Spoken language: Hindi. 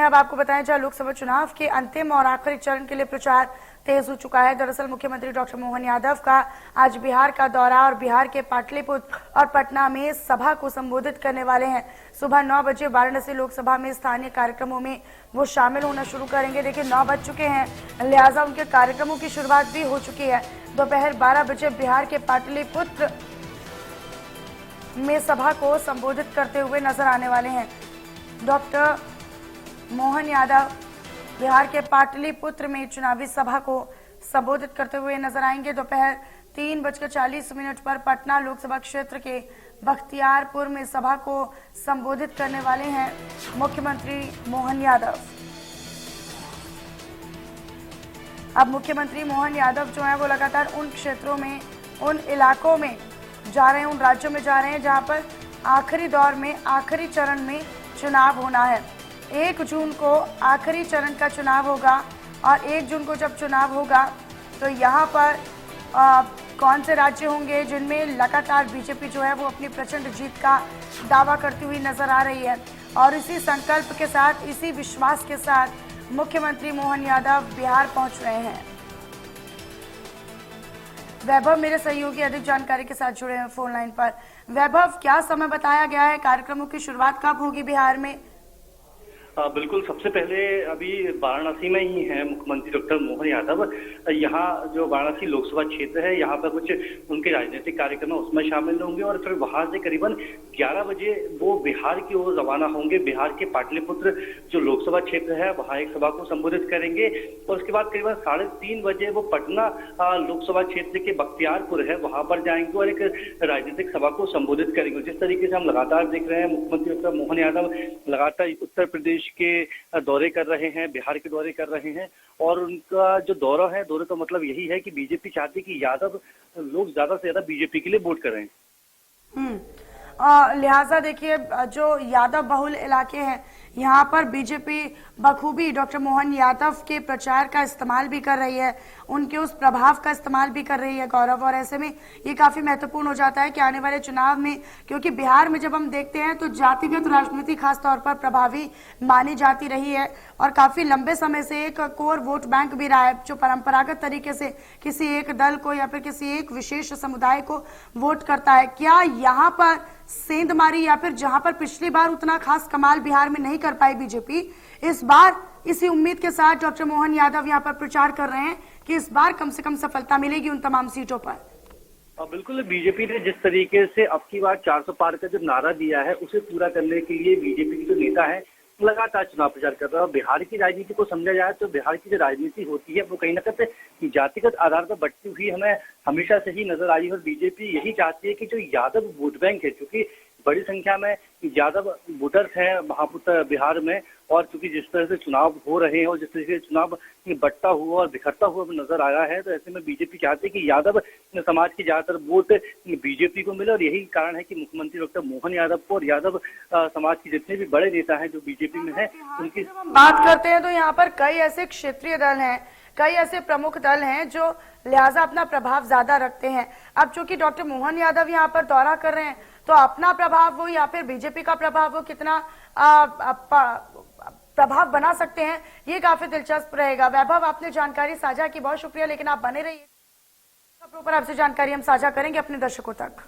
अब आपको बताएं, जहां लोकसभा चुनाव के अंतिम और आखिरी चरण के लिए प्रचार तेज हो चुका है। दरअसल मुख्यमंत्री डॉक्टर मोहन यादव का आज बिहार का दौरा और बिहार के पाटलिपुत्र और पटना में सभा को संबोधित करने वाले हैं। सुबह 9 बजे वाराणसी लोकसभा में स्थानीय कार्यक्रमों में वो शामिल होना शुरू करेंगे। देखिए 9 बज चुके हैं, लिहाजा उनके कार्यक्रमों की शुरुआत भी हो चुकी है। दोपहर 12 बजे बिहार के पाटलिपुत्र में सभा को संबोधित करते हुए नजर आने वाले हैं। डॉक्टर मोहन यादव बिहार के पाटलिपुत्र में चुनावी सभा को संबोधित करते हुए नजर आएंगे। दोपहर 3:40 पर पटना लोकसभा क्षेत्र के बख्तियारपुर में सभा को संबोधित करने वाले हैं मुख्यमंत्री मोहन यादव। अब मुख्यमंत्री मोहन यादव जो है वो लगातार उन क्षेत्रों में, उन इलाकों में जा रहे हैं, उन राज्यों में जा रहे हैं जहां पर आखिरी दौर में, आखिरी चरण में चुनाव होना है। 1 जून को आखिरी चरण का चुनाव होगा और 1 जून को जब चुनाव होगा तो यहाँ पर कौन से राज्य होंगे जिनमें लगातार बीजेपी जो है वो अपनी प्रचंड जीत का दावा करती हुई नजर आ रही है। और इसी संकल्प के साथ, इसी विश्वास के साथ मुख्यमंत्री मोहन यादव बिहार पहुंच रहे हैं। वैभव मेरे सहयोगी अधिक जानकारी के साथ जुड़े हैं फोन लाइन पर। वैभव, क्या समय बताया गया है, कार्यक्रमों की शुरुआत कब होगी बिहार में? बिल्कुल, सबसे पहले अभी वाराणसी में ही है मुख्यमंत्री डॉक्टर मोहन यादव। यहाँ जो वाराणसी लोकसभा क्षेत्र है, यहाँ पर कुछ उनके राजनीतिक कार्यक्रम है, उसमें शामिल होंगे और फिर वहां से करीबन 11 बजे वो बिहार की ओर रवाना होंगे। बिहार के पाटलिपुत्र जो लोकसभा क्षेत्र है वहां एक सभा को संबोधित करेंगे और उसके बाद करीबन 3:30 बजे वो पटना लोकसभा क्षेत्र के बख्तियारपुर है वहां पर जाएंगे और एक राजनीतिक सभा को संबोधित करेंगे। जिस तरीके से हम लगातार देख रहे हैं, मुख्यमंत्री डॉक्टर मोहन यादव लगातार उत्तर प्रदेश के दौरे कर रहे हैं, बिहार के दौरे कर रहे हैं और उनका जो दौरा है, दौरे का मतलब यही है कि बीजेपी चाहती है कि यादव लोग ज्यादा से ज्यादा बीजेपी के लिए वोट करें। लिहाजा देखिए, जो यादव बहुल इलाके हैं यहाँ पर बीजेपी बखूबी डॉक्टर मोहन यादव के प्रचार का इस्तेमाल भी कर रही है, उनके उस प्रभाव का इस्तेमाल भी कर रही है गौरव। और ऐसे में ये काफी महत्वपूर्ण हो जाता है कि आने वाले चुनाव में, क्योंकि बिहार में जब हम देखते हैं तो जातिगत राजनीति खास तौर पर प्रभावी मानी जाती रही है और काफी लंबे समय से एक कोर वोट बैंक भी रहा है जो परंपरागत तरीके से किसी एक दल को या फिर किसी एक विशेष समुदाय को वोट करता है। क्या यहाँ पर सेंधमारी या फिर जहां पर पिछली बार उतना खास कमाल बिहार में नहीं कर पाई बीजेपी, इस बार इसी उम्मीद के साथ डॉक्टर मोहन यादव यहां पर प्रचार कर रहे हैं कि इस बार कम से कम सफलता मिलेगी उन तमाम सीटों पर? बिल्कुल, बीजेपी ने जिस तरीके से अब की बार 400 पार का जो नारा दिया है उसे पूरा करने के लिए बीजेपी के जो नेता है लगातार चुनाव प्रचार कर रहा है। बिहार की राजनीति को समझा जाए तो बिहार की जो राजनीति होती है वो कहीं ना कहीं जातिगत आधार पर बढ़ती हुई हमें हमेशा से ही नजर आई है और बीजेपी यही चाहती है कि जो यादव वोट बैंक है, क्योंकि बड़ी संख्या में यादव वोटर्स हैं वहां बिहार में, और चूंकि जिस तरह से चुनाव हो रहे हैं और जिस तरह से चुनाव बंटता हुआ और बिखरता हुआ नजर आया है, तो ऐसे में बीजेपी चाहती है कि यादव समाज की ज्यादातर वोट बीजेपी को मिले और यही कारण है कि मुख्यमंत्री डॉक्टर मोहन यादव को और यादव समाज के जितने भी बड़े नेता हैं जो बीजेपी में है उनकी बात करते हैं तो यहाँ पर कई ऐसे क्षेत्रीय दल हैं, कई ऐसे प्रमुख दल हैं जो लिहाजा अपना प्रभाव ज्यादा रखते हैं। अब चूंकि डॉक्टर मोहन यादव यहाँ पर दौरा कर रहे हैं तो अपना प्रभाव हो या फिर बीजेपी का प्रभाव हो, कितना प्रभाव बना सकते हैं, ये काफी दिलचस्प रहेगा। वैभव, आपने जानकारी साझा की, बहुत शुक्रिया, लेकिन आप बने रहिए, खबरों पर आपसे जानकारी हम साझा करेंगे अपने दर्शकों तक।